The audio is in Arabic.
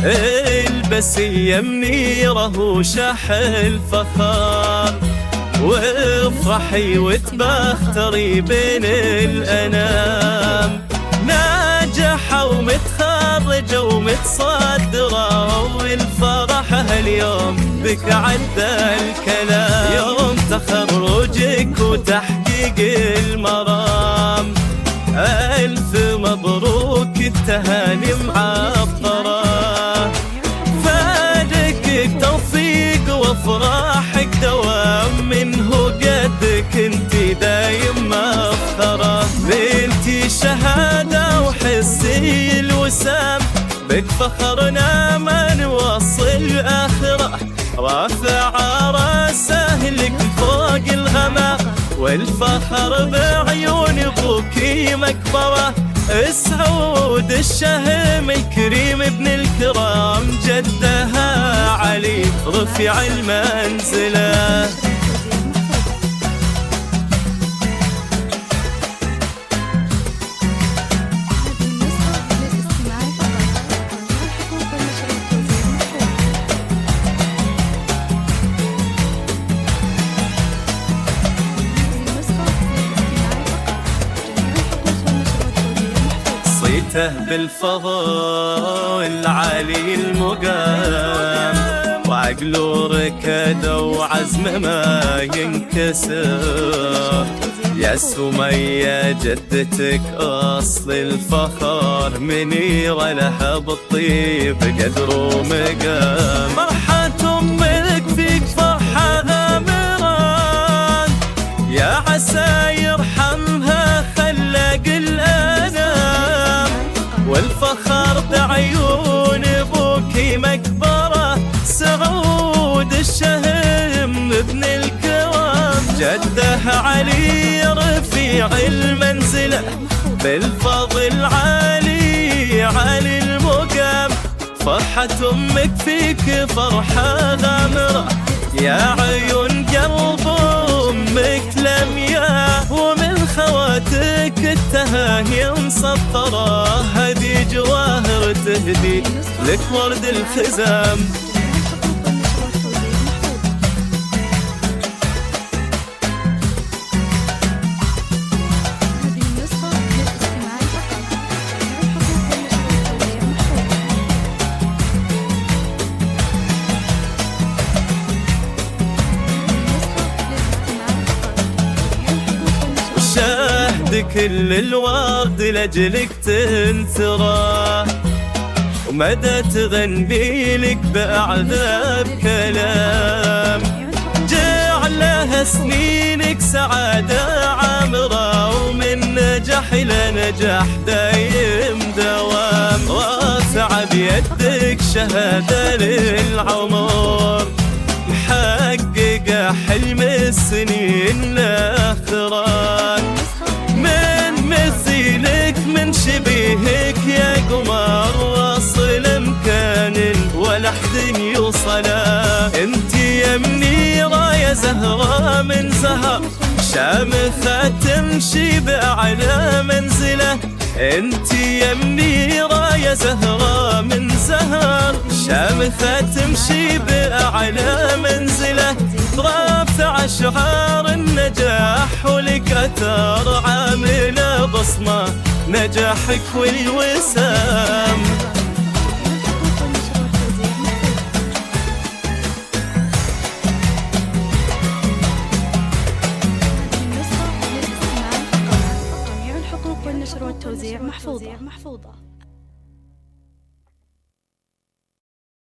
البسية منيرة وشحل فخار، وافرحي وتبختري بين الأنام. ناجحة ومتخرجة ومتصدرة، والفرح هاليوم بك عدى الكلام. يوم تخرجك وتحقيق المرام، ألف مبروك التهاني معطرة. فالك التوفيق وافراحك دوام، منه قدك انتي دايم مفخرة. بنتي شهادة وحسي الوسام، بك فخرنا ما نوصل آخرة. رافع راسه لك فوق الغمام، والفخر بعيون ابوكي مكبرة. السعود الشهم الكريم ابن الكرام، جدها علي رفيع المنزله. صيته بالفضل العالي المقام، وعقله ركده وعزمه ما ينكسر. يا سمية جدتك أصل الفخر، منيرة لها بالطيب قدر ومقام. فرحة أمك فيك فرحة غامران، يا عسى يرحمها خلق الأنام. والفخر بعيون ابوكي مكبرة، سعود الشهم ابن الكرام. جده علي رفيع المنزلة، بالفضل عالي عالي المقام. فرحة امك فيك فرحة غامرة، يا عيون قلب امك لمياه. ومن خواتك التهاني مسطرة، هدي جواهر تهدي لك ورد الخزام. كل الورد لجلك تنثرى، ومدى تغني لك بأعذاب كلام. جعلها سنينك سعادة عامرة، ومن نجاح إلى نجاح دايم دوام. رافع بيدك شهادة للعمر، محققة حلم السنين الآخرات. من شبيهك يا قمر، واصل مكان ولا حد يوصله. انتي يا منيرة يا زهرة من زهر، شامخة تمشي بأعلى منزله. انتي يا منيرة يا زهرة من زهر، شامخة تمشي بأعلى منزله. رافع شعار النجاح ولك أثر، عاملة بصمة نجاحك والوسام. جميع الحقوق والنشر والتوزيع محفوظة.